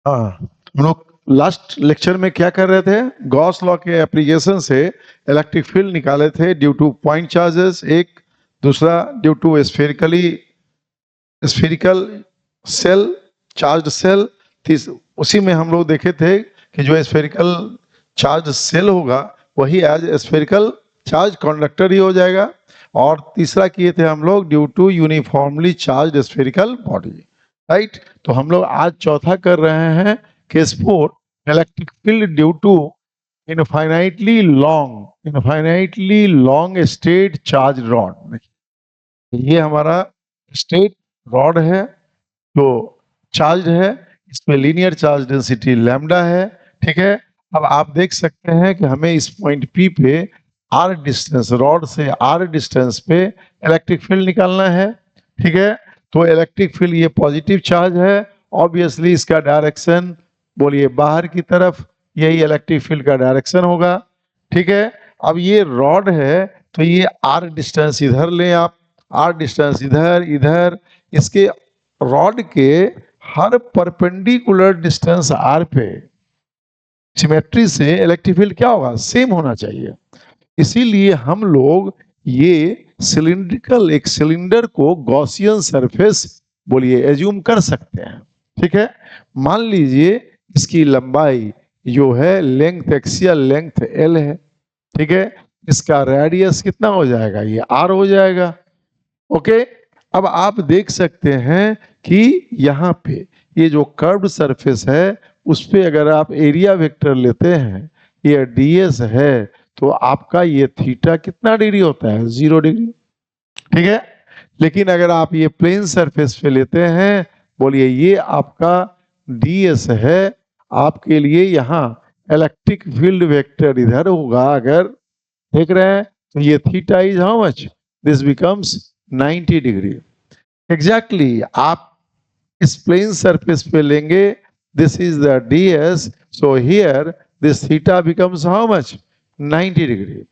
हाँ, हम लोग लास्ट लेक्चर में क्या कर रहे थे? गॉस लॉ के एप्लीकेशन से इलेक्ट्रिक फील्ड निकाले थे ड्यू टू पॉइंट चार्जेस एक, दूसरा due to spherical shell, charge shell. उसी में हम लोग देखे थे कि जो स्फेरिकल चार्ज सेल होगा वही एज स्फेरिकल चार्ज कंडक्टर ही हो जाएगा। और तीसरा किए थे हम लोग due to uniformly charge spherical body, right. तो हम लोग आज चौथा कर रहे हैं case 4, electric field due to infinitely long straight charge rod. ये हमारा स्ट्रेट रॉड है जो चार्ज है, इसमें लीनियर चार्ज डेंसिटी लैम्डा है, ठीक है। अब आप देख सकते हैं कि हमें इस पॉइंट पी पे आर डिस्टेंस, रॉड से आर डिस्टेंस पे इलेक्ट्रिक फील्ड निकालना है, ठीक है। तो इलेक्ट्रिक फील्ड ये पॉजिटिव चार्ज है, ऑब्वियसली इसका डायरेक्शन बोलिए बाहर की तरफ, यही इलेक्ट्रिक फील्ड का डायरेक्शन होगा, ठीक है। अब ये रॉड है तो ये आर डिस्टेंस इधर ले आप, आर डिस्टेंस इधर इधर, इसके रॉड के हर परपेंडिकुलर डिस्टेंस आर पे सिमेट्री से इलेक्ट्रिक फील्ड क्या होगा? सेम होना चाहिए। इसीलिए हम लोग ये सिलिंड्रिकल एक सिलेंडर को गॉसियन सरफेस बोलिए एज्यूम कर सकते हैं, ठीक है। मान लीजिए इसकी लंबाई जो है लेंथ, एक्सियल लेंथ एल है, ठीक है। इसका रेडियस कितना हो जाएगा? ये आर हो जाएगा, ओके। अब आप देख सकते हैं कि यहाँ पे ये जो कर्व्ड सरफेस है उस पे अगर आप एरिया वेक्टर लेते हैं, ये ds है, तो आपका ये थीटा कितना डिग्री होता है? 0 डिग्री, ठीक है। लेकिन अगर आप ये प्लेन सरफेस पे लेते हैं, बोलिए ये आपका ds है, आपके लिए यहाँ इलेक्ट्रिक फील्ड वेक्टर इधर होगा, अगर देख रहे हैं तो ये theta is how much? This becomes 90 degree exactly. आप इस प्लेन सरफेस पे लेंगे, this is the ds, so here this theta becomes how much? 90 degree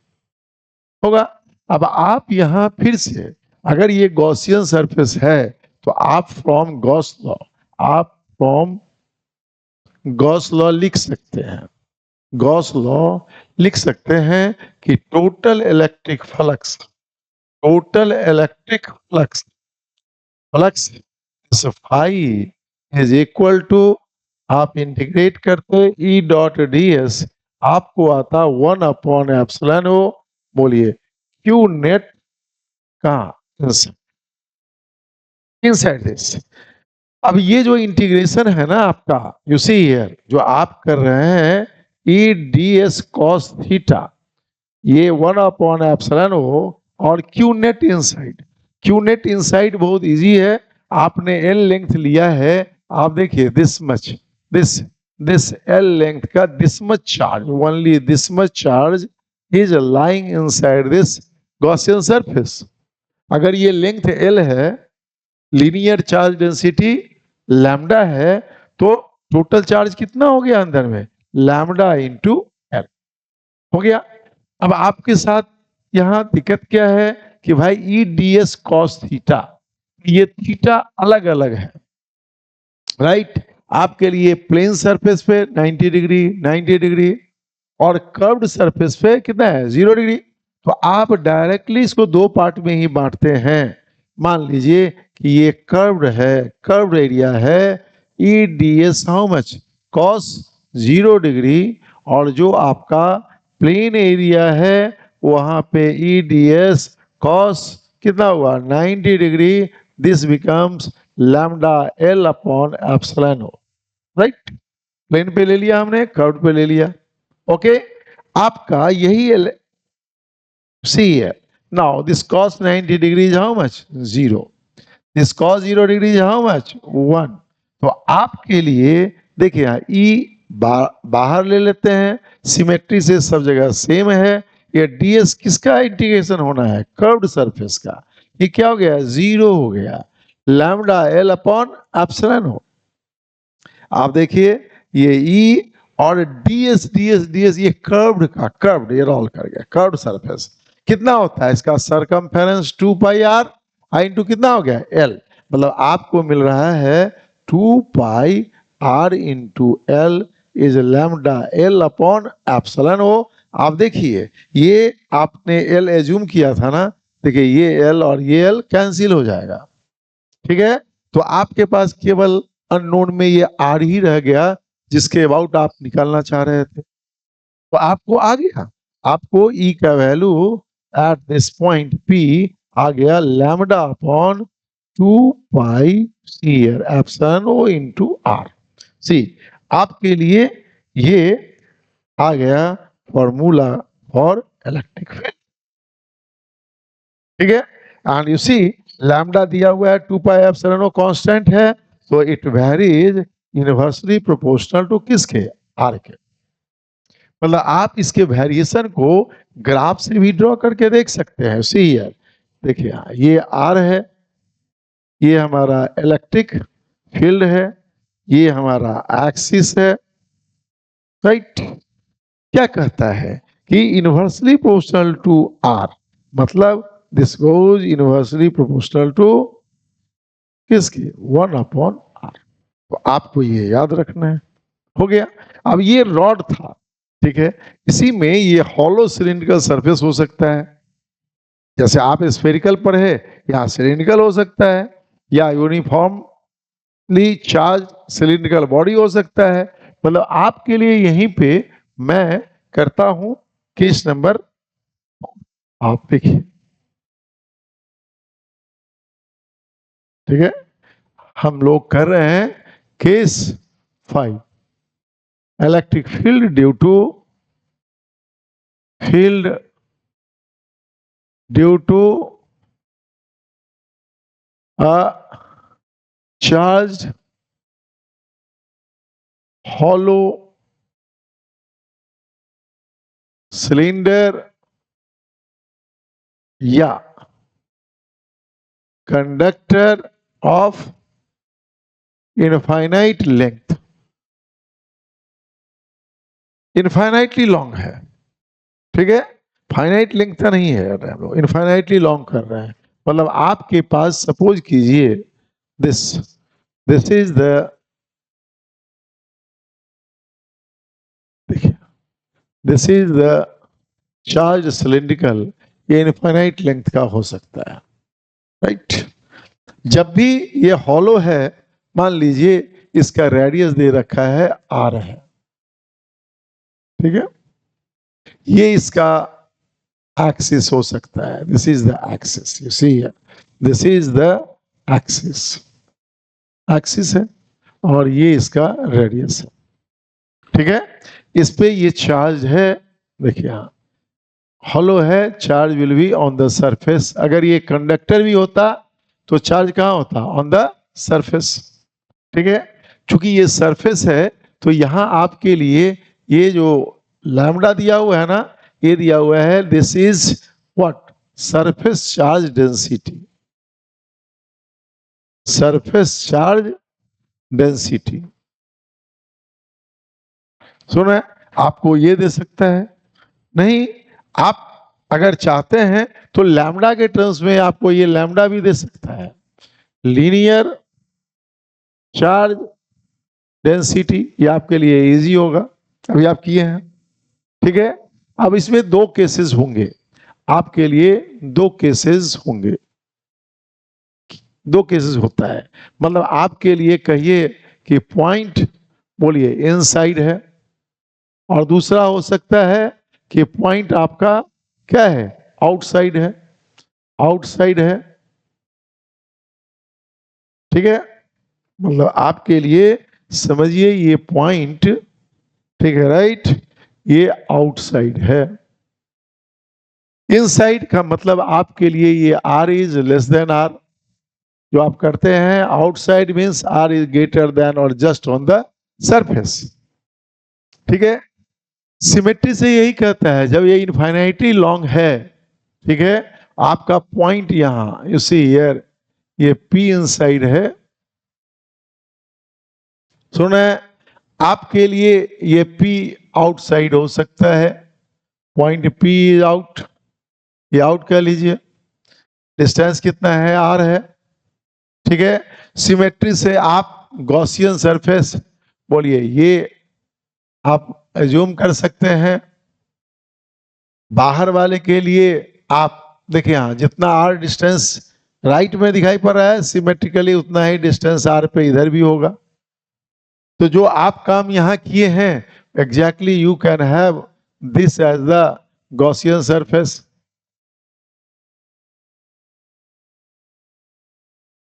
होगा। अब आप यहां फिर से अगर ये गॉसियन सरफेस है तो आप फ्रॉम गॉस लॉ लिख सकते हैं। गॉस लॉ लिख सकते हैं कि total electric flux phi is equal to, आप इंटीग्रेट करते ई डॉट ds, आपको आता 1/एप्सिलॉन ओ, बोलिए क्यू नेट का इनसाइड दिस। अब ये जो इंटीग्रेशन है ना आपका, यू सी हियर, जो आप कर रहे हैं ई ds cos थीटा, ये 1/एप्सिलॉन ओ और क्यू नेट इनसाइड बहुत इजी है। आपने एल लेंथ लिया है, आप देखिए this much, this L length का this much charge, only this much charge is lying inside this Gaussian surface. अगर ये लेंथ एल है, लीनियर चार्ज डेंसिटी लैम्डा है, तो टोटल चार्ज कितना हो गया अंदर में? लैम्डा इंटू एल हो गया। अब आपके साथ यहां दिक्कत क्या है कि भाई ई ds cos थीटा, ये थीटा अलग अलग है, राइट। आपके लिए प्लेन सरफेस पे 90 डिग्री और कर्व्ड सरफेस पे कितना है? 0 डिग्री। तो आप डायरेक्टली इसको दो पार्ट में ही बांटते हैं। मान लीजिए कि ये कर्व्ड है, कर्व्ड एरिया है, E ds how much? cos 0 degree, और जो आपका प्लेन एरिया है वहां पे ई ds cos कितना हुआ? 90 degree. This becomes lambda L upon epsilon o, right. Plane पे ले लिया हमने, कर्व पे ले लिया, ओके। आपका यही सी है। Now this cos 90 degree is how much? 0। This cos 0 degree is how much? 1। तो आपके लिए देखिए यहाँ ई बाहर ले लेते हैं, सिमेट्री से सब जगह सेम है। ये ds किसका इंटीग्रेशन होना है? कर्व्ड सरफेस का। ये क्या हो गया? 0 हो गया, lambda L upon epsilon o. आप देखिए ये ई और ds ये कर्व्ड ये रोल कर गया, कर्व्ड सरफेस कितना होता है इसका? सरकमफेरेंस 2 पाई r, आई इंटू कितना हो गया? l। मतलब आपको मिल रहा है 2 pi r into L is lambda L upon epsilon o. आप देखिए ये आपने एल एज्यूम किया था ना, देखिए ये एल और ये एल कैंसिल हो जाएगा, ठीक है। तो आपके पास केवल अननोन में ये आर ही रह गया जिसके अबाउट आप निकालना चाह रहे थे, तो आपको आ गया, आपको ई का value at this point P आ गया lambda upon 2 pi C epsilon o into R. See आपके लिए ये आ गया फॉर्मूला फॉर इलेक्ट्रिक फील्ड, ठीक है। एंड यू सी लैम्डा दिया हुआ है 2 पाई एप्सिलॉन ओ कांस्टेंट है, तो it varies inversely proportional to किसके, आर के। मतलब आप इसके वेरिएशन को ग्राफ से भी ड्रॉ करके देख सकते हैं। सी हियर देखिए ये आर है, ये हमारा इलेक्ट्रिक फील्ड है, ये हमारा एक्सिस है, राइट। क्या कहता है कि इनवर्सली प्रोपोर्शनल टू आर, मतलब this goes inversely proportional to किसके, 1 अपॉन आर। तो आपको ये याद रखना है, हो गया। अब ये रॉड था, ठीक है, इसी में ये हॉलो सिलिंड्रिकल सरफेस हो सकता है, जैसे आप स्फेरिकल पर है यहाँ सिलिंड्रिकल हो सकता है, या यूनिफॉर्मली चार्ज सिलिंड्रिकल बॉडी हो सकता है। मतलब आपके लिए यहीं पे मैं करता हूं केस नंबर, आप देखिए, ठीक है, हम लोग कर रहे हैं case 5, electric field due to a charged hollow cylinder या conductor of infinite length, infinitely long है, ठीक है, फाइनाइट लेंथ का नहीं है, हम लोग इनफाइनाइटली लॉन्ग कर रहे हैं। मतलब आपके पास सपोज कीजिए दिस दिस इज द, देखिए this is the charge cylindrical, ये इनफाइनाइट लेंथ का हो सकता है, राइट। जब भी ये हॉलो है, मान लीजिए इसका रेडियस दे रखा है आर है, ठीक है, ये इसका एक्सिस हो सकता है, this is the axis, you see this is the axis, axis है, और ये इसका रेडियस है, ठीक है। इस पे ये चार्ज है, देखिए यहाँ हॉलो है, charge will be on the surface. अगर ये कंडक्टर भी होता तो चार्ज कहाँ होता, ऑन द सरफेस, ठीक है। चूंकि ये सरफेस है तो यहां आपके लिए ये जो लैम्डा दिया हुआ है ना, ये दिया हुआ है this is what, surface charge density, surface charge density. सुना, आपको ये दे सकता है, नहीं आप अगर चाहते हैं तो लैम्डा के टर्म्स में आपको ये लैम्डा भी दे सकता है, लीनियर चार्ज डेंसिटी, ये आपके लिए इजी होगा, अभी आप किए हैं, ठीक है। अब इसमें दो केसेस होंगे, आपके लिए दो केसेस होंगे, दो केसेस होता है, मतलब आपके लिए कहिए कि पॉइंट बोलिए इनसाइड है, और दूसरा हो सकता है कि पॉइंट आपका क्या है, आउटसाइड है, आउटसाइड है, ठीक है। मतलब आपके लिए समझिए ये पॉइंट, ठीक है, राइट, ये आउटसाइड है। इनसाइड का मतलब आपके लिए ये r is less than r, जो आप करते हैं, outside means r is greater than और जस्ट ऑन द सरफेस, ठीक है। सिमेट्री से यही कहता है, जब ये इनफाइनाइटली लॉन्ग है, ठीक है, आपका पॉइंट यहां यू सी हियर, ये पी इनसाइड है, सुने, आपके लिए ये P आउटसाइड हो सकता है, पॉइंट P इज आउट, ये आउट कर लीजिए, डिस्टेंस कितना है, R है, ठीक है। सिमेट्री से आप गॉसियन सरफेस, बोलिए ये आप एज्यूम कर सकते हैं। बाहर वाले के लिए आप देखिए यहां जितना आर डिस्टेंस राइट में दिखाई पड़ रहा है, सिमेट्रिकली उतना ही डिस्टेंस आर पे इधर भी होगा। तो जो आप काम यहां किए हैं, exactly you can have this as the Gaussian surface.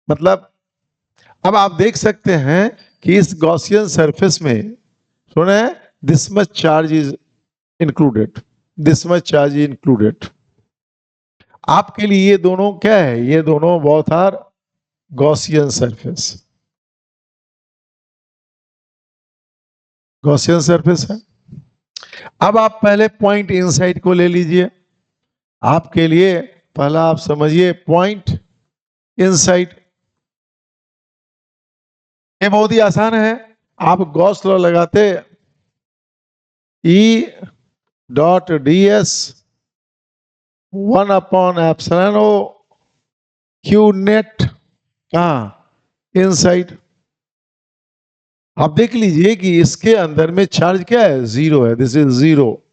मतलब अब आप देख सकते हैं कि इस गॉसियन सरफेस में सुने this much charge is included, this much charge is included. आपके लिए ये दोनों क्या है, ये दोनों both are Gaussian surface, Gaussian surface है। अब आप पहले पॉइंट इनसाइड को ले लीजिए। आपके लिए पहला आप समझिए पॉइंट इनसाइड, ये बहुत ही आसान है। आप गॉस लॉ लगाते E dot ds 1/ε Q net कहां इनसाइड। आप देख लीजिए कि इसके अंदर में चार्ज क्या है, जीरो है, दिस इज जीरो।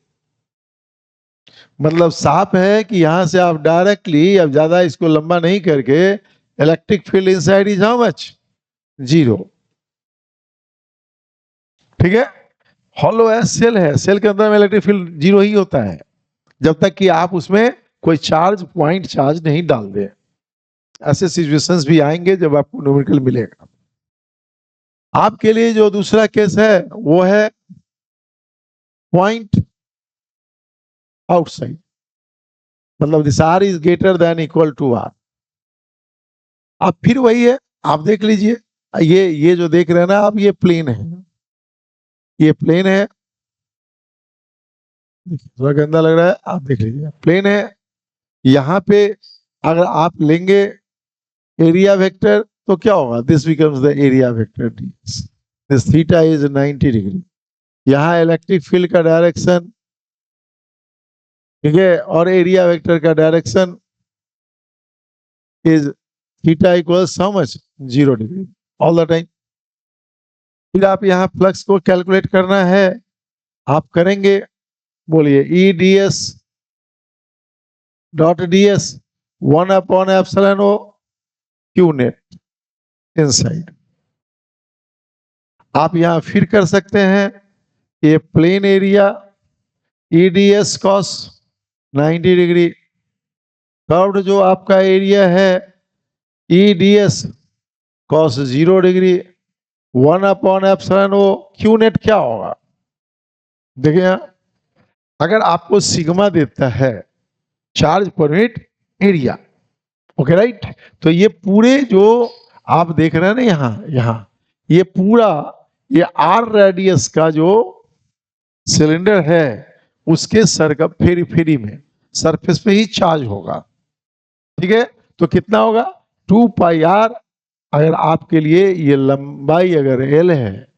मतलब साफ है कि यहां से आप डायरेक्टली, अब ज्यादा इसको लंबा नहीं करके, electric field inside is how much, zero. ठीक है, हॉलो है, सेल है, सेल के अंदर में इलेक्ट्रिक फील्ड जीरो ही होता है जब तक कि आप उसमें कोई चार्ज पॉइंट चार्ज नहीं डाल दें। ऐसे सिचुएशंस भी आएंगे जब आपको न्यूमेरिकल मिलेगा। आपके लिए जो दूसरा केस है वो है पॉइंट आउटसाइड, मतलब this R is greater than equal to R. अब फिर वही है, आप देख लीजिए, ये जो देख रहे हैं ना आप, ये प्लेन है, ये प्लेन है, थोड़ा गंदा लग रहा है, आप देख लीजिए प्लेन है। यहां पे अगर आप लेंगे एरिया वेक्टर तो क्या होगा, this becomes the area vector ds, this theta is 90 degree. यहां इलेक्ट्रिक फील्ड का डायरेक्शन, ठीक है, और एरिया वेक्टर का direction is theta equals how much, 0 degree all the time. फिर आप यहाँ फ्लक्स को कैलकुलेट करना है, आप करेंगे, बोलिए E ds dot ds 1/ε Q net inside. आप यहां फिर कर सकते हैं, ये plane area E ds cos 90 degree, curved जो आपका एरिया है E ds cos 0 degree 1/ε Q net क्या होगा। देखिए यहां अगर आपको सिग्मा देता है charge per unit area, okay right, तो ये पूरे जो आप देख रहे हैं ना यहां ये पूरा ये आर रेडियस का जो सिलेंडर है उसके सर्कम फेरी में सरफेस पे ही चार्ज होगा। ठीक है, तो कितना होगा 2πr। अगर आपके लिए ये लंबाई अगर l है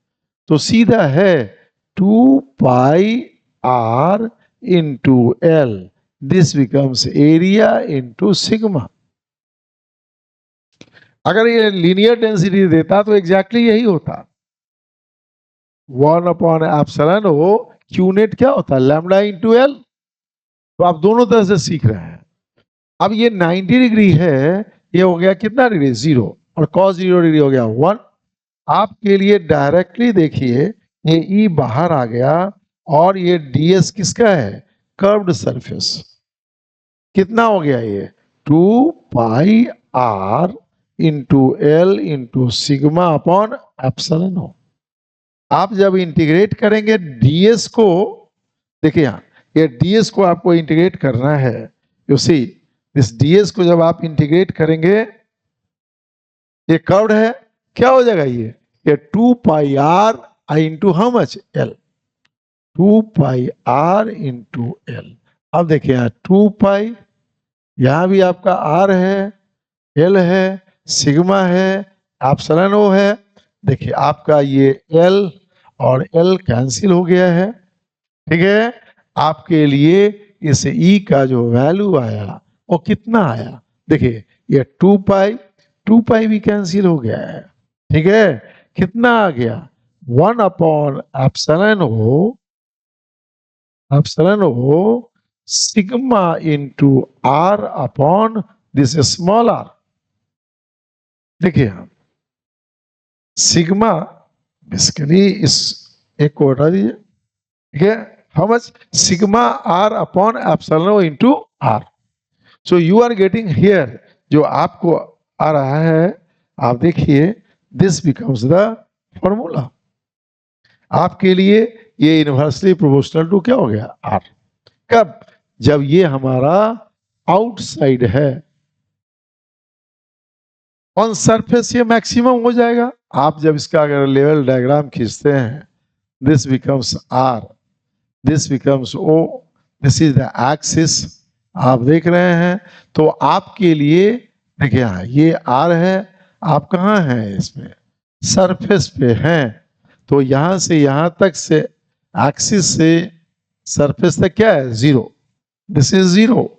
तो सीधा है 2πr into l, this becomes area into sigma. अगर ये लीनियर डेंसिटी देता तो एग्जैक्टली यही होता, 1/ε Q नेट क्या होता, लैम्डा इंटू l। तो आप दोनों तरह से सीख रहे हैं। अब ये 90 डिग्री है, ये हो गया कितना डिग्री, 0, और cos 0 डिग्री हो गया 1। आपके लिए डायरेक्टली देखिए ये E बाहर आ गया और ये ds किसका है, कर्व्ड सरफेस। कितना हो गया ये 2πr into l into sigma upon epsilon o. आप जब इंटीग्रेट करेंगे ds को, देखिए यहाँ ये ds को आपको इंटीग्रेट करना है, यू सी इस ds को जब आप इंटीग्रेट करेंगे, ये कर्व्ड है, क्या हो जाएगा ये 2πr into how much l, 2πr into l। अब देखिए यहाँ 2π, यहां भी आपका r है, l है, सिग्मा है, एप्सिलॉन ओ है। देखिए आपका ये l और l कैंसिल हो गया है। ठीक है, आपके लिए इस E का जो वैल्यू आया वो कितना आया, देखिए ये 2π भी कैंसिल हो गया है। ठीक है, कितना आ गया 1/एप्सिलॉन o sigma into R upon this small R. देखिए सिग्मा बेसिकली इस एक को हटा दीजिए, ठीक है, how much sigma R upon epsilon into R. So you are getting here, जो आपको आ रहा है, आप देखिए दिस बिकम्स द फॉर्मूला आपके लिए। ये इनवर्सली प्रोपोर्शनल टू क्या हो गया आर। कब? जब ये हमारा आउटसाइड है, ऑन सरफेस ये मैक्सिमम हो जाएगा। आप जब इसका अगर लेवल डायग्राम खींचते हैं, this becomes R, this becomes O, this is the axis, आप देख रहे हैं। तो आपके लिए देखिए ये आर है, आप कहाँ हैं इसमें सरफेस पे हैं, तो यहां से यहां तक से एक्सिस से सरफेस तक क्या है zero, this is zero.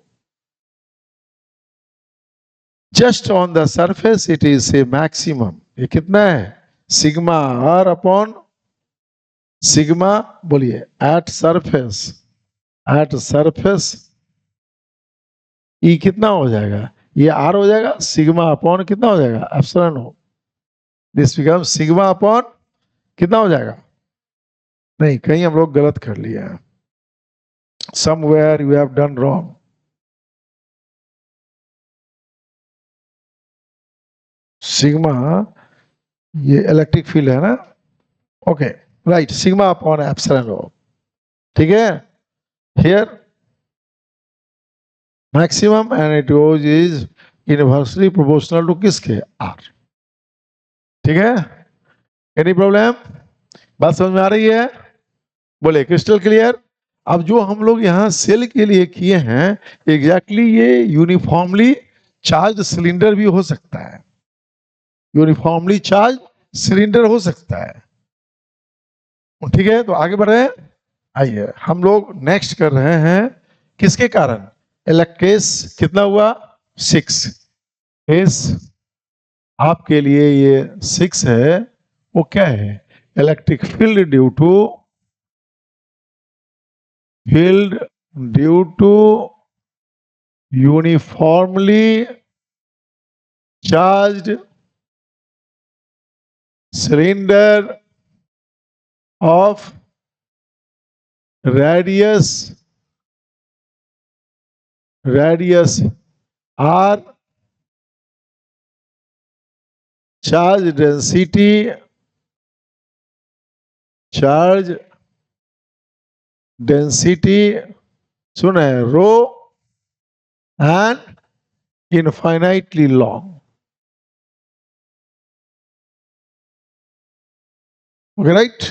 Just on the surface it is a maximum. ये कितना है सिग्मा आर अपॉन सिग्मा, बोलिए at surface, at surface E कितना हो जाएगा, ये आर हो जाएगा, सिग्मा अपॉन कितना हो जाएगा एप्सिलॉन हो, दिस बिकम सिग्मा अपॉन कितना हो जाएगा। नहीं, कहीं हम लोग गलत कर लिया है, somewhere you have done wrong. Sigma ये इलेक्ट्रिक फील्ड है ना, okay right, sigma upon epsilon o, ठीक है। Here maximum and it goes is inversely proportional to किसके आर, ठीक है। Any problem? बात समझ में आ रही है? बोले क्रिस्टल क्लियर। अब जो हम लोग यहाँ सेल के लिए किए हैं एग्जैक्टली ये यूनिफॉर्मली चार्ज सिलेंडर भी हो सकता है, यूनिफॉर्मली चार्ज सिलेंडर हो सकता है, ठीक है। तो आगे बढ़ रहे हैं, आइए हम लोग नेक्स्ट कर रहे हैं किसके कारण, इलेक्ट्रेस कितना हुआ 6, केस आपके लिए ये 6 है, वो क्या है electric field due to uniformly charged cylinder of radius r, charge density सुना है rho and infinitely long, okay right.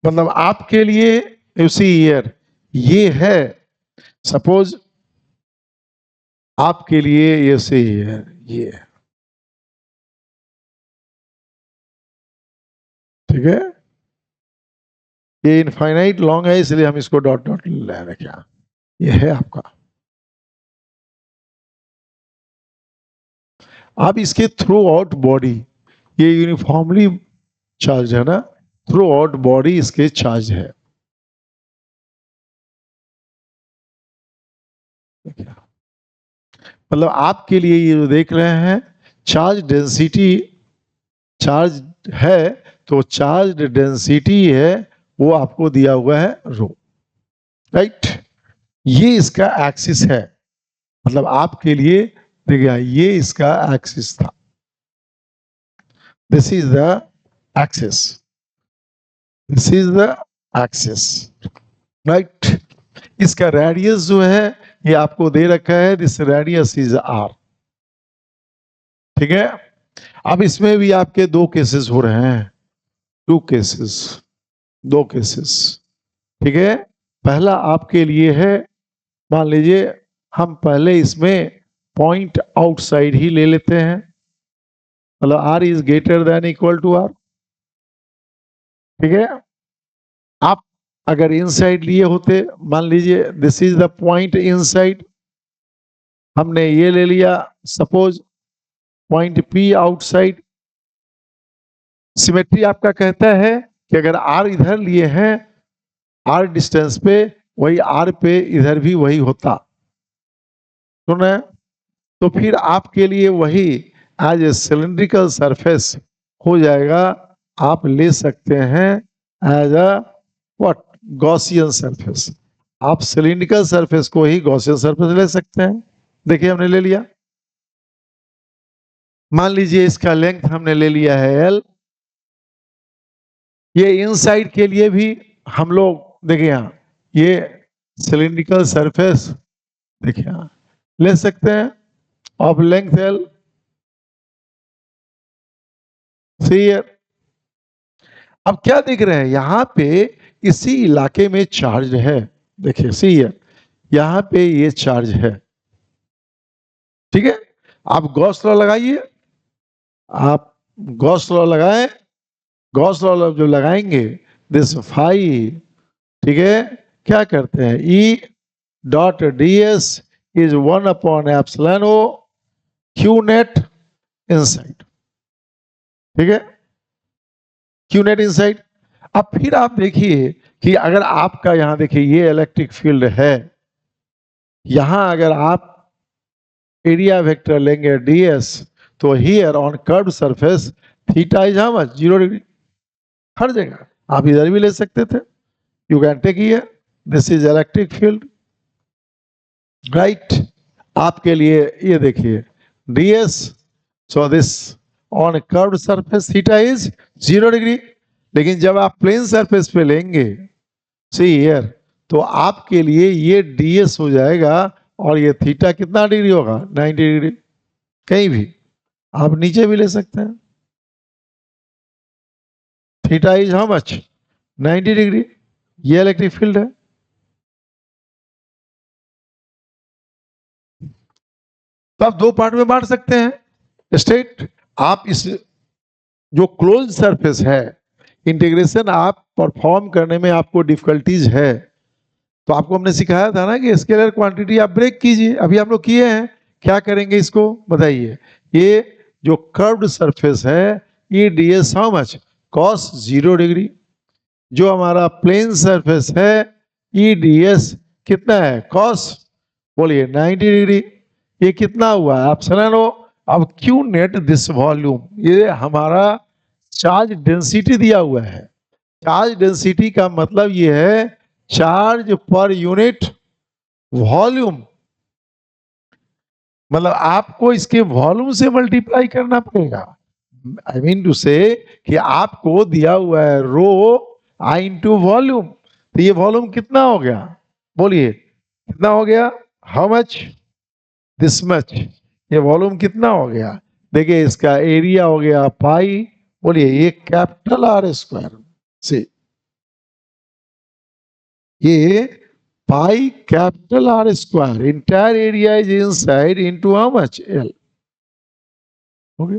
मतलब आपके लिए उसी ईयर ये है, सपोज आपके लिए ये सही है, ये ठीक है, ये इनफाइनाइट लॉन्ग है, इसलिए हम इसको डॉट डॉट ले रहे हैं, क्या ये है आपका। आप इसके थ्रू आउट बॉडी, ये यूनिफॉर्मली चार्ज है ना, थ्रू आउट बॉडी इसके चार्ज है, मतलब आपके लिए ये जो देख रहे हैं चार्ज डेंसिटी, चार्ज है तो चार्ज डेंसिटी है वो आपको दिया हुआ है रो, राइट। ये इसका एक्सिस है, मतलब आपके लिए देखिए ये इसका एक्सिस था, this is the axis, this is the axis, right. इसका रेडियस जो है ये आपको दे रखा है, दिस रेडियस इज आर, ठीक है। अब इसमें भी आपके दो केसेस हो रहे हैं, दो केसेस, ठीक है। पहला आपके लिए है, मान लीजिए हम पहले इसमें पॉइंट आउटसाइड ही ले लेते हैं, मतलब R is greater than equal to R, ठीक है। आप अगर इनसाइड लिए होते, मान लीजिए this is the point inside, हमने ये ले लिया suppose point P outside, symmetry आपका कहता है कि अगर आर इधर लिए हैं, आर डिस्टेंस पे, वही आर पे इधर भी वही होता, सुन रहे हैं? तो फिर आपके लिए वही एज ए सिलिंड्रिकल सरफेस हो जाएगा, आप ले सकते हैं as a what, Gaussian surface. आप सिलिंड्रिकल सरफेस को ही गॉसियन सरफेस ले सकते हैं। देखिए हमने ले लिया, मान लीजिए इसका लेंथ हमने ले लिया है एल। ये इनसाइड के लिए भी हम लोग देखिए यहाँ ये सिलिंड्रिकल सरफेस देखिए यहाँ ले सकते हैं ऑफ लेंथ एल। सी, अब क्या देख रहे हैं यहाँ पे, इसी इलाके में चार्ज है। देखिए सी, यहाँ पे ये चार्ज है, ठीक है। आप गॉस लॉ लगाइए, आप गॉस लॉ लगाएं, गॉस लॉ जो लगाएंगे दिस फाई, ठीक है, क्या करते हैं, E dot d s is 1/एप्सिलॉन ओ क्यू नेट इनसाइड, ठीक है, क्यू नेट इनसाइड। अब फिर आप देखिए कि अगर आपका यहां देखिए ये इलेक्ट्रिक फील्ड है, यहां अगर आप एरिया वेक्टर लेंगे ds, तो here on curve surface theta is how much, 0 डिग्री। हर जगह आप इधर भी ले सकते थे, you can take here this is electric field, right. आपके लिए ये देखिए ds, so this on curve surface theta is 0 डिग्री। लेकिन जब आप प्लेन सरफेस पे लेंगे सी हियर, तो आपके लिए ये ds हो जाएगा और ये थीटा कितना डिग्री होगा, 90 डिग्री। कहीं भी आप नीचे भी ले सकते हैं, theta is how much, 90 degree. ये इलेक्ट्रिक फील्ड है। तो आप दो पार्ट में बांट सकते हैं स्टेट। आप इस जो क्लोज सरफेस है, इंटीग्रेशन आप परफॉर्म करने में आपको डिफिकल्टीज है, तो आपको हमने सिखाया था ना कि स्केलर क्वांटिटी आप ब्रेक कीजिए। अभी हम लोग किए हैं, क्या करेंगे इसको बताइए। ये जो कर्व्ड सरफेस है, ये ds how much, cos 0 degree. जो हमारा प्लेन सरफेस है, ई ds कितना है, cos, बोलिए 90 डिग्री। ये कितना हुआ, एप्सिलॉन ओ। अब क्यू नेट दिस वॉल्यूम, ये हमारा चार्ज डेंसिटी दिया हुआ है। चार्ज डेंसिटी का मतलब ये है चार्ज पर यूनिट वॉल्यूम, मतलब आपको इसके वॉल्यूम से मल्टीप्लाई करना पड़ेगा। आई मीन टू से कि आपको दिया हुआ है रो आई इंटू वॉल्यूम, तो ये वॉल्यूम कितना हो गया, बोलिए कितना हो गया, हाउ मच, दिस मच। ये वॉल्यूम कितना हो गया, देखिए इसका एरिया हो गया पाई, बोलिए ये कैपिटल आर स्क्वायर से, ये pi capital R square, entire area is inside into how much, L. Okay,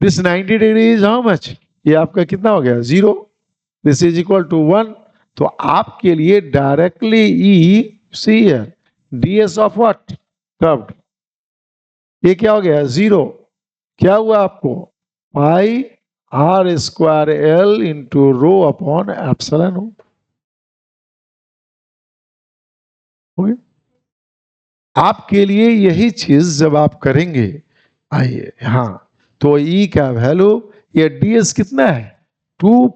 this 90 degree is how much, ये आपका कितना हो गया, 0। This is equal to 1। तो आपके लिए डायरेक्टली ई सी है ds ऑफ व्हाट, कर्व्ड, ये क्या हो गया, 0। क्या हुआ आपको, pi R square L into rho upon epsilon o. आपके लिए यही चीज जब आप करेंगे, आइए हाँ, तो ई का वैल्यू, ये ds कितना है, 2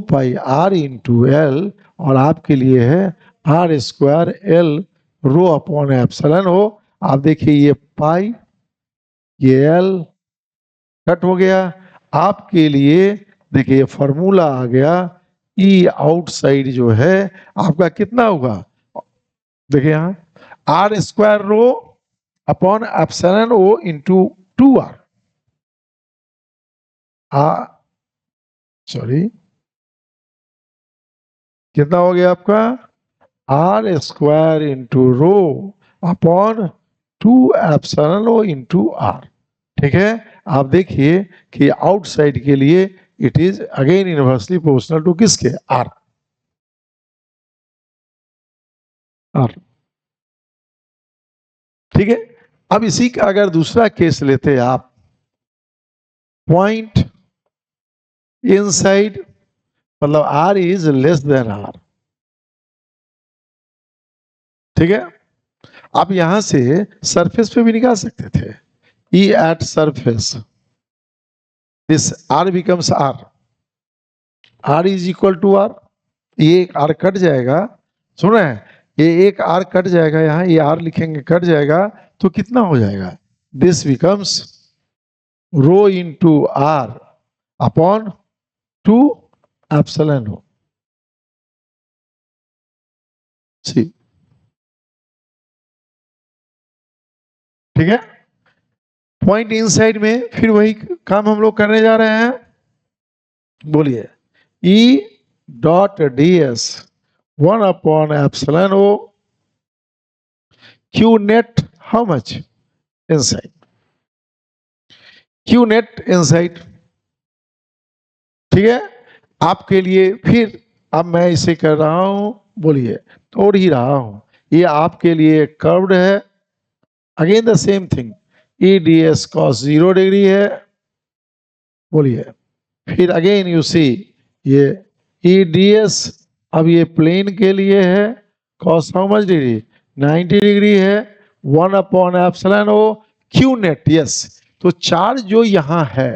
पाई आर इंटू एल, और आपके लिए है R square L rho upon epsilon o. आप देखिए ये पाई, ये एल कट हो गया। आपके लिए देखिए ये फॉर्मूला आ गया, ई आउटसाइड जो है आपका कितना होगा, देखिए यहाँ R square rho upon epsilon o into 2r, sorry कितना हो गया आपका, R square into rho upon 2 epsilon o into R, ठीक है। आप देखिए कि आउटसाइड के लिए it is again inversely proportional to किसके, आर, आर, ठीक है। अब इसी का अगर दूसरा केस लेते हैं आप, पॉइंट इनसाइड मतलब R is less then R। ठीक है, आप यहां से सरफेस पे भी निकाल सकते थे, E at surface this R becomes R, R is equal to R, ये एक R कट जाएगा, सुन रहे हैं, ये एक R कट जाएगा, यहाँ ये R लिखेंगे कट जाएगा, तो कितना हो जाएगा, this becomes rho into R upon 2 epsilon o. See ठीक है, पॉइंट इनसाइड में फिर वही काम हम लोग करने जा रहे हैं, बोलिए E dot ds 1 upon epsilon हो Q net how much inside, Q net inside। ठीक है, आपके लिए फिर अब मैं इसे कर रहा हूं, बोलिए तोड़ ही रहा हूं, ये आपके लिए कर्व्ड है, again the same thing, E ds cos 0 degree है, बोलिए फिर अगेन यू सी ये E ds अब ये प्लेन के लिए है, cos how much degree 90 degree है, 1 अपॉन एप्सिलॉन हो Q नेट, यस, तो चार्ज जो यहां है,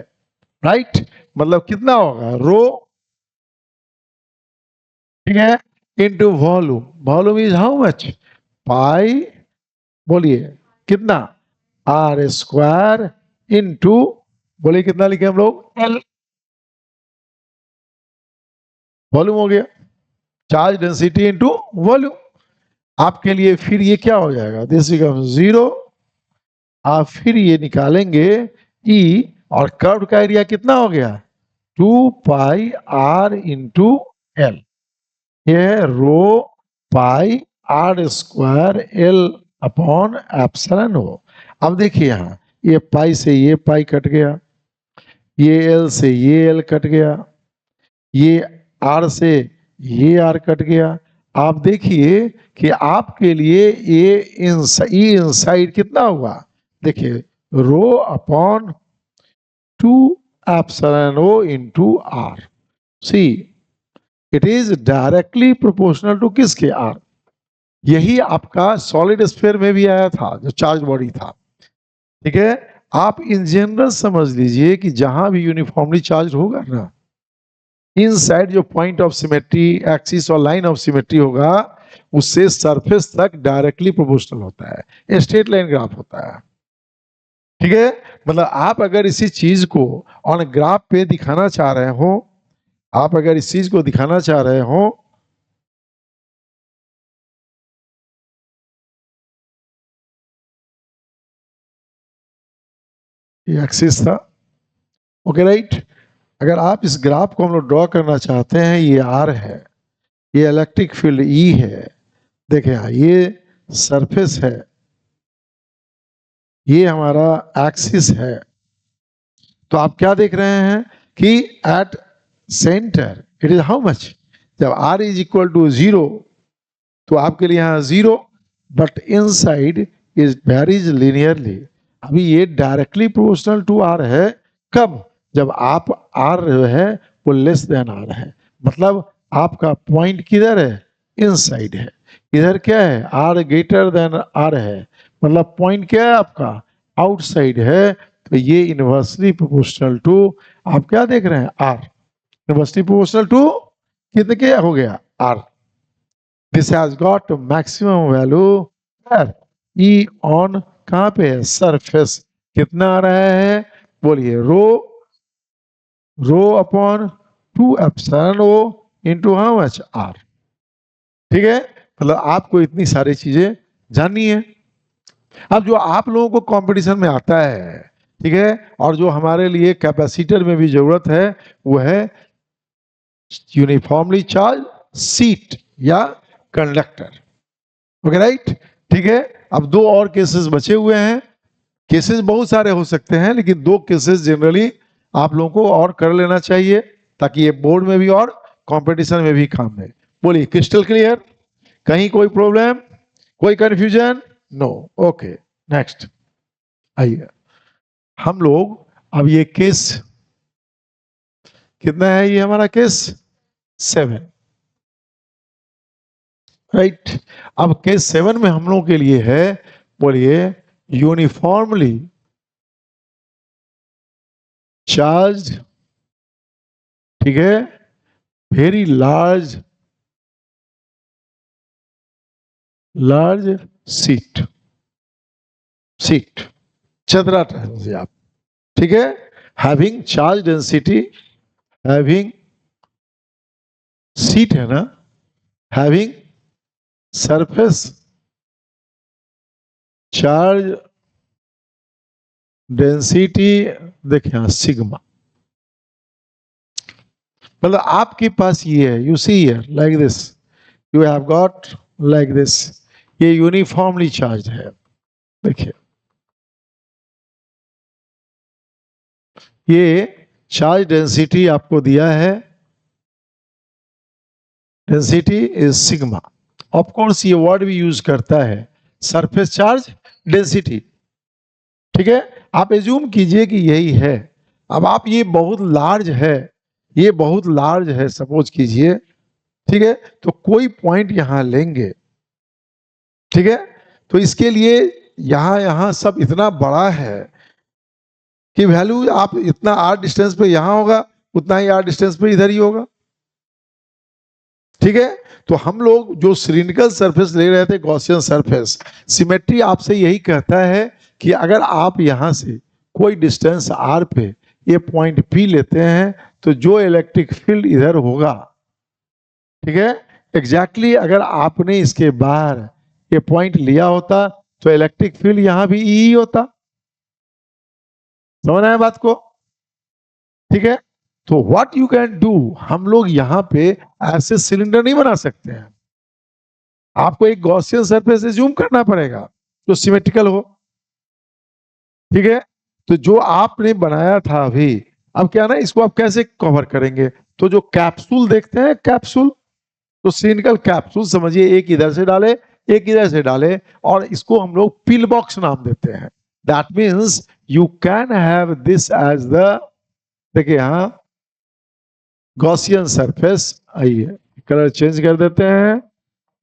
राइट, मतलब कितना होगा रो, ठीक है, into volume, volume is how much pi, बोलिए कितना R स्क्वायर इनटू, बोलिए कितना लिखे हम लोग L, वॉल्यूम हो गया, चार्ज डेंसिटी इनटू वॉल्यूम। आपके लिए फिर ये क्या हो जाएगा, दिस बिकम्स 0, आप फिर ये निकालेंगे E और कर्व का एरिया कितना हो गया 2 पाई R इंटू L, ये रो पाई R square L upon epsilon हो। अब देखिए यहाँ ये पाई से ये पाई कट गया, ये L से ये L कट गया, ये R से ये R कट गया, आप देखिए कि आपके लिए ये इनसाइड कितना हुआ, देखिए rho upon 2 epsilon o into R, see it is directly proportional to किसके R, यही आपका सॉलिड स्फीयर में भी आया था जो चार्ज बॉडी था। ठीक है, आप इन जनरल समझ लीजिए कि जहां भी यूनिफॉर्मली चार्ज होगा ना, इनसाइड जो पॉइंट ऑफ सिमेट्री, एक्सिस और लाइन ऑफ सिमेट्री होगा, उससे सरफेस तक डायरेक्टली प्रोपोर्शनल होता है, स्ट्रेट लाइन ग्राफ होता है। ठीक है, मतलब आप अगर इसी चीज को ऑन ग्राफ पे दिखाना चाह रहे हो, आप अगर इस चीज को दिखाना चाह रहे हो, ये एक्सिस था, ओके राइट, अगर आप इस ग्राफ को हम लोग ड्रॉ करना चाहते हैं, ये R है, ये इलेक्ट्रिक फील्ड E है, देखें ये सरफेस है, ये हमारा एक्सिस है, तो आप क्या देख रहे हैं कि at centre it is how much, जब R इज इक्वल टू 0 तो आपके लिए यहां 0, but inside is varies linearly, अभी ये डायरेक्टली प्रोपोर्शनल टू R है, कब, जब आप R है वो लेस देन R है, मतलब आपका पॉइंट किधर है, इनसाइड है, इधर क्या है R ग्रेटर देन R है, मतलब पॉइंट क्या है आपका आउटसाइड है, तो ये इनवर्सली प्रोपोर्शनल टू, आप क्या देख रहे हैं R, इनवर्सली प्रोपोर्शनल टू कितने क्या हो गया R, this has got maximum value E on कहां पे है, सरफेस, कितना आ रहा है, बोलिए rho upon 2 epsilon o into how much R। ठीक है, मतलब आपको इतनी सारी चीजें जाननी है। अब जो आप लोगों को कंपटीशन में आता है, ठीक है, और जो हमारे लिए कैपेसिटर में भी जरूरत है, वो है यूनिफॉर्मली चार्ज सीट या कंडक्टर, ओके राइट। ठीक है, अब दो और केसेस बचे हुए हैं, केसेस बहुत सारे हो सकते हैं, लेकिन दो केसेस जनरली आप लोगों को और कर लेना चाहिए, ताकि ये बोर्ड में भी और कंपटीशन में भी काम है। बोलिए क्रिस्टल क्लियर, कहीं कोई प्रॉब्लम, कोई कंफ्यूजन, नो, ओके नेक्स्ट। आइए हम लोग अब ये केस कितना है ये हमारा केस 7, राइट। अब केस 7 में हम लोगों के लिए है, बोलिए, यूनिफॉर्मली चार्ज, ठीक है, वेरी लार्ज सीट, चतरा से आप, ठीक है, having charge density, having seat है ना, हैविंग सरफेस चार्ज डेंसिटी, देखिए यहां सिग्मा, मतलब आपके पास ये है, you see here like this, you have got like this, ये यूनिफॉर्मली चार्ज है, देखिए ये चार्ज डेंसिटी आपको दिया है, density is sigma. Of course ये वर्ड भी यूज करता है, सरफेस चार्ज डेंसिटी, ठीक है। आप एज्यूम कीजिए कि यही है। अब आप ये बहुत लार्ज है, ये बहुत लार्ज है सपोज कीजिए, ठीक है, तो कोई पॉइंट यहां लेंगे, ठीक है, तो इसके लिए यहां सब इतना बड़ा है कि वैल्यू आप इतना आर डिस्टेंस पे यहां होगा, उतना ही आर डिस्टेंस पे इधर ही होगा, ठीक है। तो हम लोग जो सिलिंड्रिकल सरफेस ले रहे थे, गॉसियन सरफेस, सिमेट्री आपसे यही कहता है कि अगर आप यहां से कोई डिस्टेंस आर पे ये पॉइंट पी लेते हैं, तो जो इलेक्ट्रिक फील्ड इधर होगा, ठीक है, एग्जैक्टली अगर आपने इसके बाहर ये पॉइंट लिया होता तो इलेक्ट्रिक फील्ड यहां भी ई होता, समझ आया बात को, ठीक है। तो व्हाट यू कैन डू, हम लोग यहां पे ऐसे सिलेंडर नहीं बना सकते हैं, आपको एक गॉसियन सरफेस जूम करना पड़ेगा जो सिमेट्रिकल हो, ठीक है। तो जो आपने बनाया था अभी, अब क्या ना, इसको आप कैसे कवर करेंगे, तो जो कैप्सूल देखते हैं, कैप्सूल, तो सिलिंड्रिकल कैप्सूल समझिए, एक इधर से डाले, एक इधर से डाले, और इसको हम लोग पिल बॉक्स नाम देते हैं। That means you can have this as the, देखिए यहां गॉसियन सरफेस, आइए कलर चेंज कर देते हैं,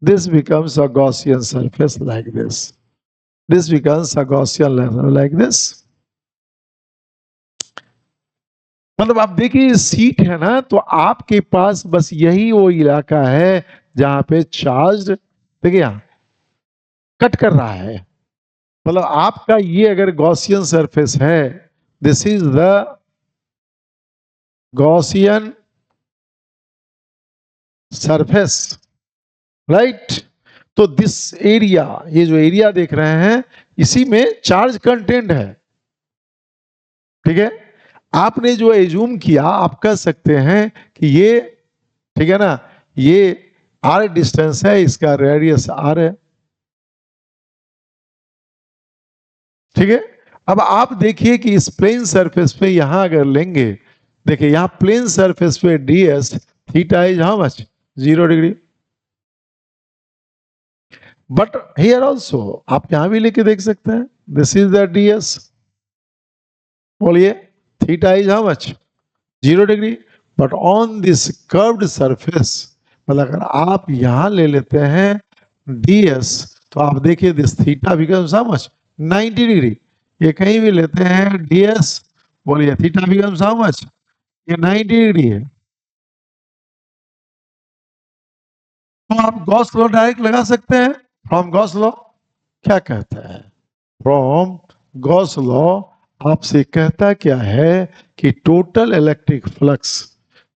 this becomes a Gaussian surface like this, this becomes a Gaussian level like this, मतलब आप देखिए सीट है ना, तो आपके पास बस यही वो इलाका है जहां पे चार्ज, देखिए यहां कट कर रहा है, मतलब आपका ये अगर गॉसियन सरफेस है, this is the Gaussian surface, right. तो दिस एरिया, ये जो एरिया देख रहे हैं, इसी में चार्ज कंटेंट है, ठीक है। आपने जो एज्यूम किया, आप कह सकते हैं कि ये, ठीक है ना, ये आर डिस्टेंस है, इसका रेडियस आर है, ठीक है। अब आप देखिए कि इस प्लेन सरफेस पे यहां अगर लेंगे, देखिए यहां प्लेन सरफेस पे ds theta is how much, 0 degree, but here also आप यहां भी लेके देख सकते हैं, दिस इज द ds, बोलिए theta is how much, 0 degree, but on this curved surface, मतलब अगर आप यहां ले लेते हैं ds, तो आप देखिए this theta becomes how much, 90 degree, ये कहीं भी लेते हैं ds, बोलिए थीटा बिकम्स हाउ मच, ये 90 डिग्री है। तो आप गॉस लॉ डायरेक्ट लगा सकते हैं, फ्रॉम गॉस लॉ क्या कहता है, फ्रॉम गॉस लॉ आपसे कहता क्या है कि टोटल इलेक्ट्रिक फ्लक्स,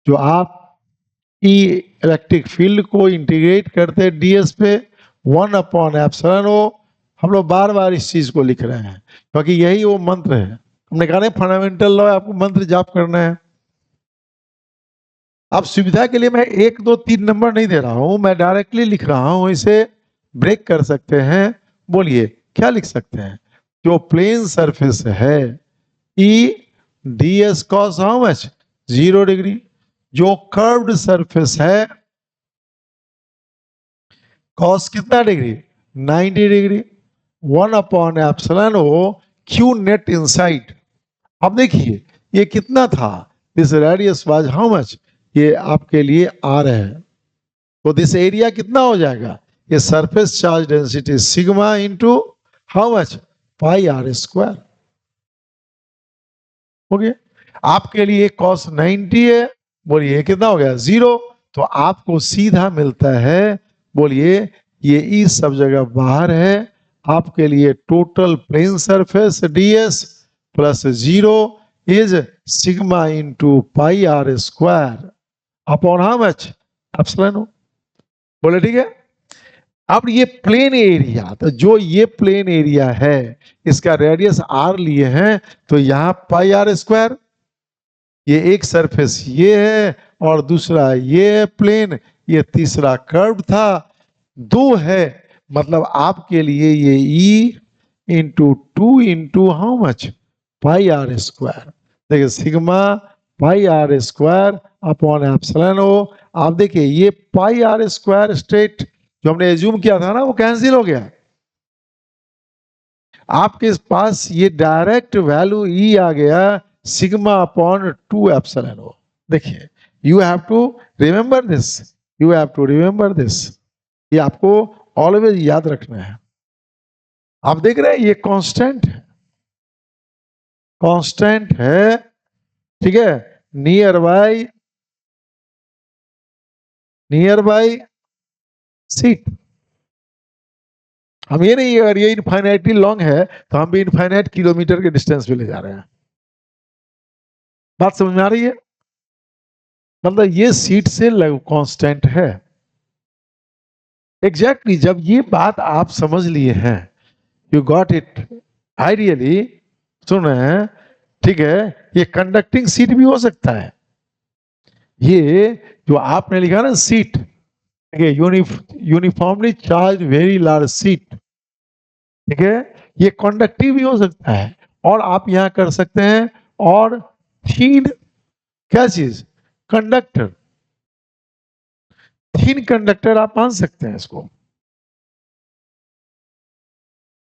जो आप ई इलेक्ट्रिक फील्ड को इंटीग्रेट करते हैं ds पे, 1/एप्सिलॉन ओ, हम लोग बार बार इस चीज को लिख रहे हैं क्योंकि यही वो मंत्र है, हमने कहा नहीं फंडामेंटल लॉ आपको मंत्र जाप करना है। अब सुविधा के लिए मैं 1 2 3 नंबर नहीं दे रहा हूं, मैं डायरेक्टली लिख रहा हूं, इसे ब्रेक कर सकते हैं, बोलिए क्या लिख सकते हैं, जो प्लेन सरफेस है E ds cos how much, 0 degree, जो कर्व्ड सरफेस है cos कितना डिग्री, 90 डिग्री, 1/एप्सिलॉन ओ क्यू नेट इनसाइड। अब देखिए ये कितना था, this radius was how much, ये आपके लिए आर है। तो दिस एरिया कितना हो जाएगा, ये surface charge density sigma into how much, pi R square. हो गया। आपके लिए cos 90 है, बोलिए कितना हो गया 0। तो आपको सीधा मिलता है, बोलिए ये ई सब जगह बाहर है, आपके लिए total plane surface ds plus 0 is sigma into pi R square upon how much, epsilon. बोले ठीक है। अब ये प्लेन एरिया, तो जो ये प्लेन एरिया है इसका रेडियस r लिए हैं, तो यहां पाई आर स्क्वायर, ये एक सरफेस ये है और दूसरा ये है प्लेन, ये तीसरा कर्व था, दो है, मतलब आपके लिए ये e into 2 into how much, pi R square. देखिए sigma pi R square upon epsilon o. आप देखिए ये पाई आर स्क्वायर स्ट्रेट जो हमने एज्यूम किया था ना वो कैंसिल हो गया, आपके पास ये डायरेक्ट वैल्यू ई आ गया सिग्मा अपॉन 2 एप्सिलॉन ओ। देखिए you have to remember this, you have to remember this, ये आपको ऑलवेज याद रखना है। आप देख रहे हैं ये कांस्टेंट है, कांस्टेंट है, ठीक है, नियर बाय सीट। हम ये नहीं, अगर ये इनफाइनाइटली लॉन्ग है तो हम भी इनफाइनाइट किलोमीटर के डिस्टेंस पे ले जा रहे हैं। बात समझ में आ रही है, मतलब ये सीट से कांस्टेंट है। एग्जैक्टली जब ये बात आप समझ लिए हैं, यू गॉट इट आइडियली, सुन रहे हैं, ठीक है, ये कंडक्टिंग सीट भी हो सकता है। ये जो आपने लिखा ना seat, uniformly charge very large seat, ठीक है, ये कंडक्टिव भी हो सकता है। और आप यहां कर सकते हैं, और थीन क्या चीज, कंडक्टर, थीन कंडक्टर आप मान सकते हैं इसको,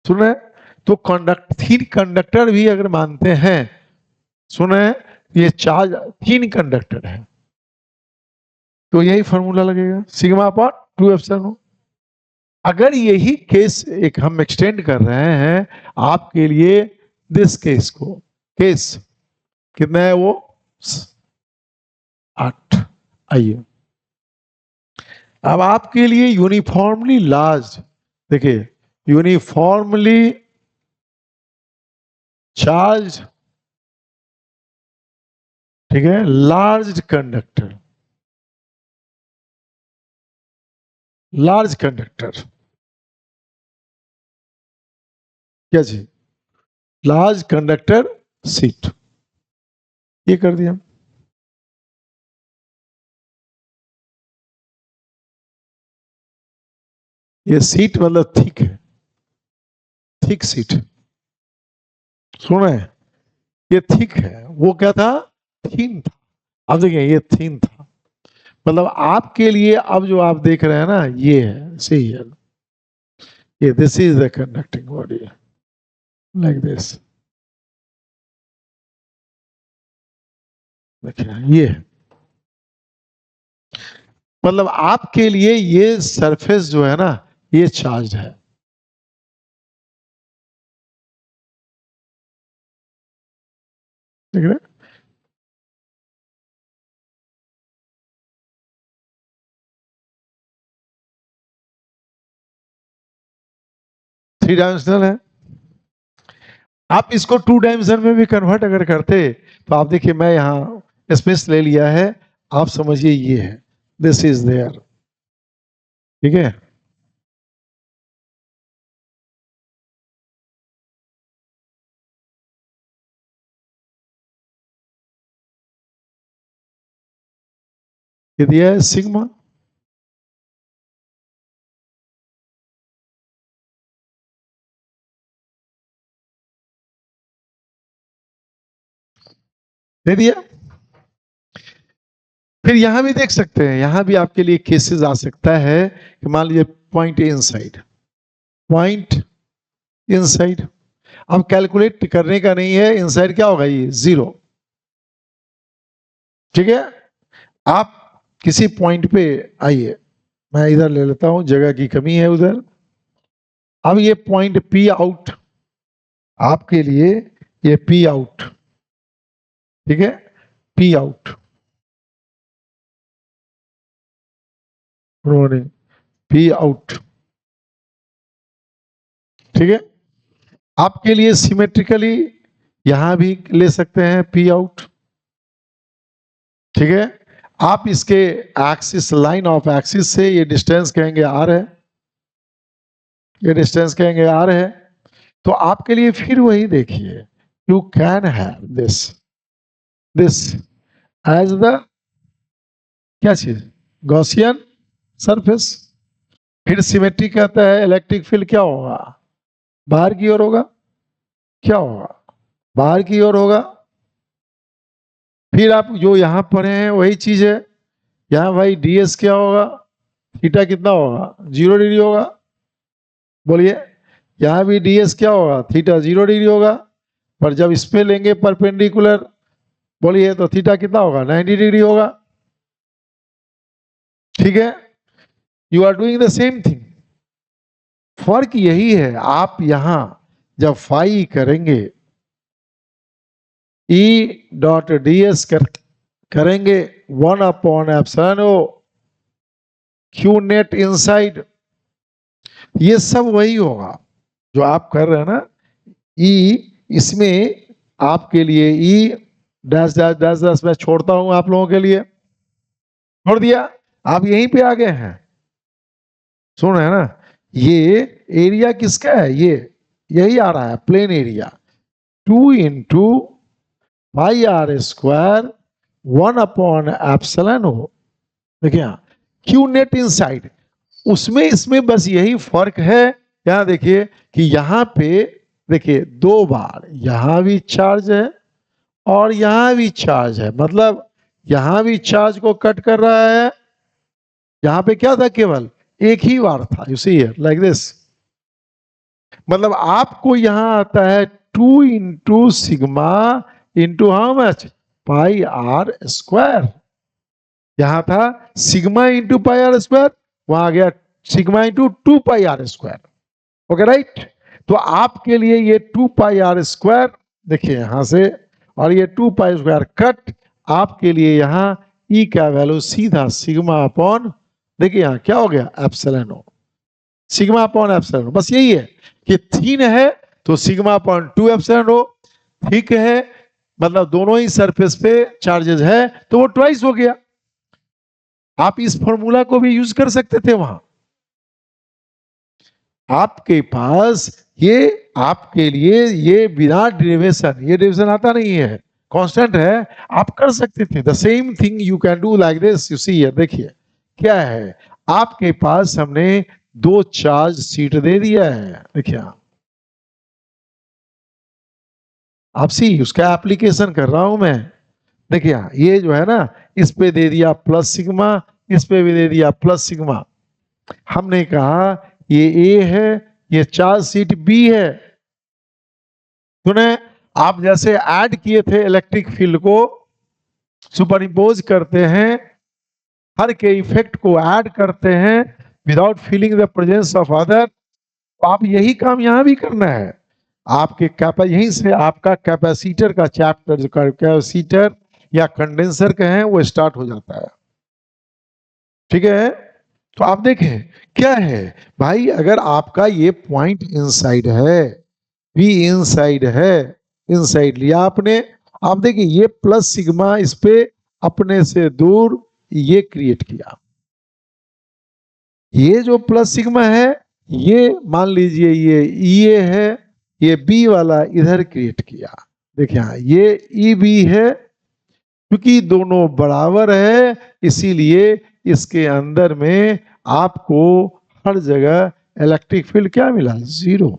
सुने, तो थीन कंडक्टर भी अगर मानते हैं, सुने, ये चार्ज थीन कंडक्टर है, तो यही फॉर्मूला लगेगा सिग्मा अपॉन 2 एप्सिलॉन। अगर यही केस एक हम एक्सटेंड कर रहे हैं आपके लिए, दिस केस को, केस कितना है वो 8। आइए अब आपके लिए यूनिफॉर्मली लार्ज, देखिए यूनिफॉर्मली चार्ज, ठीक है, लार्ज कंडक्टर, लार्ज कंडक्टर क्या चीज, लार्ज कंडक्टर सीट, ये कर दिया। ये सीट मतलब थिक है, थिक सीट, सुने, ये थिक है, वो क्या था, थीन था। अब देखिए ये थीन था, मतलब आपके लिए अब जो आप देख रहे हैं ना ये है, सही है, ये this is the conducting body, like this, देखिए ये, मतलब आपके लिए ये सरफेस जो है ना ये चार्ज है, देख रहे, 3 डायमेंशनल है। आप इसको 2 डायमेंशन में भी कन्वर्ट अगर करते तो आप देखिए, मैं यहाँ स्पेस ले लिया है, आप समझिए ये है, दिस इज देयर, ठीक है, ये दिया है सिग्मा, दे दिया। फिर यहां भी देख सकते हैं, यहां भी आपके लिए केसेस आ सकता है कि मान लीजिए पॉइंट इनसाइड, पॉइंट इनसाइड, अब कैलकुलेट करने का नहीं है, इनसाइड क्या होगा, ये 0, ठीक है, आप किसी पॉइंट पे आइए, मैं इधर ले लेता हूं, जगह की कमी है उधर। अब ये पॉइंट पी आउट आपके लिए, ये पी आउट, ठीक है, पी आउट, पी आउट, ठीक है। आपके लिए सिमेट्रिकली यहां भी ले सकते हैं पी आउट, ठीक है। आप इसके एक्सिस, लाइन ऑफ एक्सिस से ये डिस्टेंस कहेंगे आर है, ये डिस्टेंस कहेंगे आर है। तो आपके लिए फिर वही देखिए, you can have this this as the क्या चीज, गॉसियन सरफेस। फिर सिमेट्री कहता है इलेक्ट्रिक फील्ड क्या होगा, बाहर की ओर होगा, क्या होगा, बाहर की ओर होगा। फिर आप जो यहां पढ़े हैं वही चीज है, यहां भाई डीएस क्या होगा, थीटा कितना होगा, 0 डिग्री होगा। बोलिए, यहां भी डीएस क्या होगा, थीटा 0 डिग्री होगा। पर जब इस पे लेंगे परपेंडिकुलर, बोलिए तो थीटा कितना होगा, 90 डिग्री होगा, ठीक है। You are doing the same thing. फर्क यही है, आप यहां जब फाई करेंगे, ई डॉट डी एस करेंगे 1/एप्सिलॉन क्यू नेट इनसाइड, ये सब वही होगा जो आप कर रहे हैं ना। ई, इसमें आपके लिए ई डैश डैश डैश डैश मैं छोड़ता हूं आप लोगों के लिए, छोड़ दिया, आप यहीं पे आ गए हैं। सुन रहे हैं ना, ये एरिया किसका है, ये यही आ रहा है plane area, 2 into pi R square 1/एप्सिलॉन हो। देखिए क्यू नेट इनसाइड, उसमें इसमें बस यही फर्क है। यहां देखिए कि यहां पे देखिए 2 बार यहां भी चार्ज है और यहां भी चार्ज है, मतलब यहां भी चार्ज को कट कर रहा है। यहां पे क्या था, केवल एक ही बार था, you see here like this. मतलब आपको यहां आता है 2 into sigma into how much, pi R square. यहां था sigma into pi R square, वहां आ गया sigma into 2 pi R square. Okay right. तो आपके लिए ये 2 पाई आर स्क्वायर देखिए यहां से, और ये 2 पाई स्क्वायर कट, आपके लिए यहां ई का वैल्यू सीधा सिग्मा अपॉन, देखिए यहां क्या हो गया, एप्सिलॉन हो, सिग्मा अपॉन एप्सिलॉन हो। बस यही है कि थीन है तो सिग्मा अपॉन 2 एप्सिलॉन हो, ठीक है, मतलब दोनों ही सरफेस पे चार्जेस है तो वो ट्वाइस हो गया। आप इस फॉर्मूला को भी यूज कर सकते थे वहां, आपके पास ये, आपके लिए ये बिना डेरिवेशन, ये डेरिवेशन आता नहीं है, कांस्टेंट है, आप कर सकते थे। The same thing you can do like this, you see, देखिए क्या है, आपके पास हमने 2 चार्ज सीट दे दिया है, देखिए आप सी, उसका एप्लीकेशन कर रहा हूं मैं। देखिए ये जो है ना, इस पे दे दिया प्लस सिग्मा, इस पे भी दे दिया प्लस सिग्मा। हमने कहा ये ए है, ये चार्ज सीट बी है। सुने, आप जैसे ऐड किए थे इलेक्ट्रिक फील्ड को, सुपर इम्पोज करते हैं, हर के इफेक्ट को ऐड करते हैं without feeling the presence of other. आप यही काम यहां भी करना है। आपके यहीं से आपका कैपेसिटर का चैप्टर, जो कैपेसिटर या कंडेंसर का है, वो स्टार्ट हो जाता है, ठीक है। तो आप देखें क्या है भाई, अगर आपका ये पॉइंट इनसाइड है, भी इनसाइड है, इनसाइड लिया आपने, आप देखिए ये प्लस सिग्मा इस पे अपने से दूर ये क्रिएट किया, ये जो प्लस सिग्मा है, ये मान लीजिए ये है, ये बी वाला इधर क्रिएट किया। देखिए ये ई बी है, क्योंकि दोनों बराबर है इसीलिए इसके अंदर में आपको हर जगह इलेक्ट्रिक फील्ड क्या मिला, 0।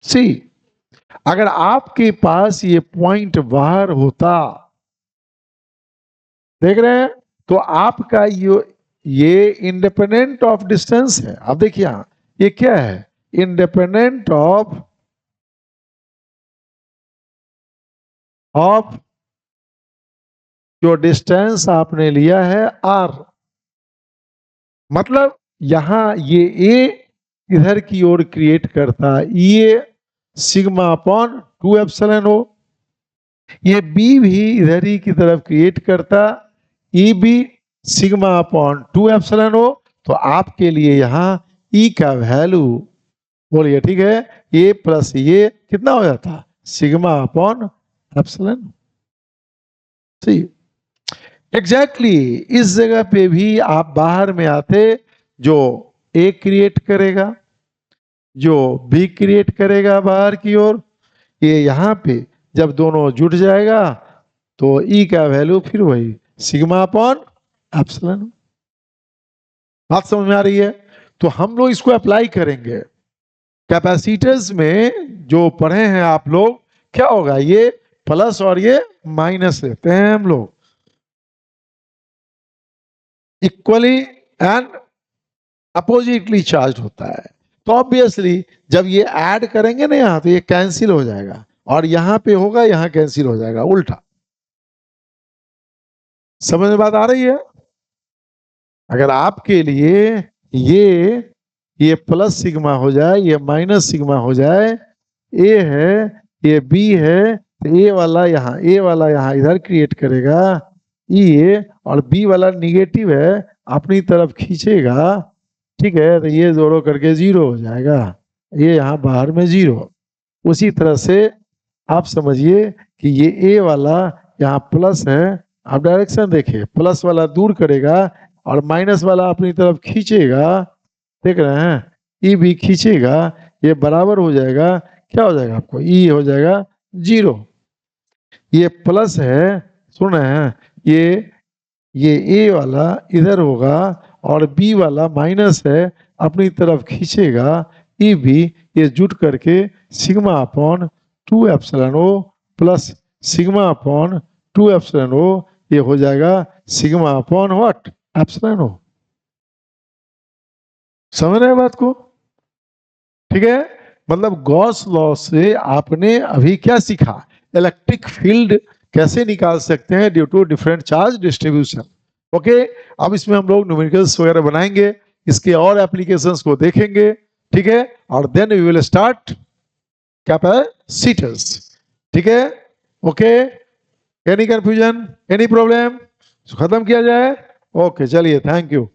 सी, अगर आपके पास ये पॉइंट बाहर होता, देख रहे हैं, तो आपका ये इंडिपेंडेंट ऑफ डिस्टेंस है। अब देखिए ये क्या है, इंडिपेंडेंट ऑफ जो डिस्टेंस आपने लिया है r, मतलब यहां ये a इधर की ओर क्रिएट करता ये सिग्मा अपॉन 2 एप्सिलॉन हो, ये b भी इधर ही की तरफ क्रिएट करता e भी सिग्मा अपॉन 2 एप्सिलॉन हो। तो आपके लिए यहाँ e का वैल्यू बोलिए, ठीक है, ये प्लस ये कितना हो जाता, सिग्मा अपॉन एप्सिलॉन। सही, एग्जैक्टली इस जगह पे भी आप बाहर में आते, जो ए क्रिएट करेगा, जो बी क्रिएट करेगा बाहर की ओर, ये यहां पे जब दोनों जुट जाएगा तो ई का वैल्यू फिर वही सिग्मा अपॉन एप्सिलॉन। बात समझ में आ रही है? तो हम लोग इसको अप्लाई करेंगे कैपेसिटर्स में, जो पढ़े हैं आप लोग, क्या होगा, ये प्लस और ये माइनस लेते हैं हम लोग, इक्वली एंड अपोजिटली चार्ज होता है। तो ऑब्वियसली जब ये ऐड करेंगे ना यहां, तो ये कैंसिल हो जाएगा, और यहां पे होगा, यहां कैंसिल हो जाएगा, उल्टा। समझ में बात आ रही है? अगर आपके लिए ये प्लस सिग्मा हो जाए, ये माइनस सिग्मा हो जाए, ए है, ये बी है, तो ए वाला यहाँ इधर क्रिएट करेगा ये, और बी वाला निगेटिव है, अपनी तरफ खींचेगा, ठीक है, तो ये जोड़ो करके 0 हो जाएगा, ये यहाँ बाहर में 0। उसी तरह से आप समझिए कि ये ए वाला यहाँ प्लस है, आप डायरेक्शन देखिए, प्लस वाला दूर करेगा और माइनस वाला अपनी तरफ खींचेगा, देख रहे हैं, ई भी खींचेगा, ये बराबर हो जाएगा, क्या हो जाएगा आपको, ई हो जाएगा 0। ये प्लस है, सुन रहे हैं, ये ए वाला इधर होगा और बी वाला माइनस है, अपनी तरफ खींचेगा, ई भी, ये जुट करके sigma upon 2 epsilon o plus sigma upon 2 epsilon o, ये हो जाएगा sigma upon what, epsilon o. समझ रहे हैं बात को? ठीक है, मतलब गॉस लॉ से आपने अभी क्या सीखा, इलेक्ट्रिक फील्ड कैसे निकाल सकते हैं due to different charge distribution. Okay, अब इसमें हम लोग न्यूमेरिकल्स वगैरह बनाएंगे, इसके और एप्लीकेशंस को देखेंगे, ठीक है, और then we will start capacitors. ठीक है, okay, any confusion, any problem, खत्म किया जाए? ओके, चलिए, थैंक यू।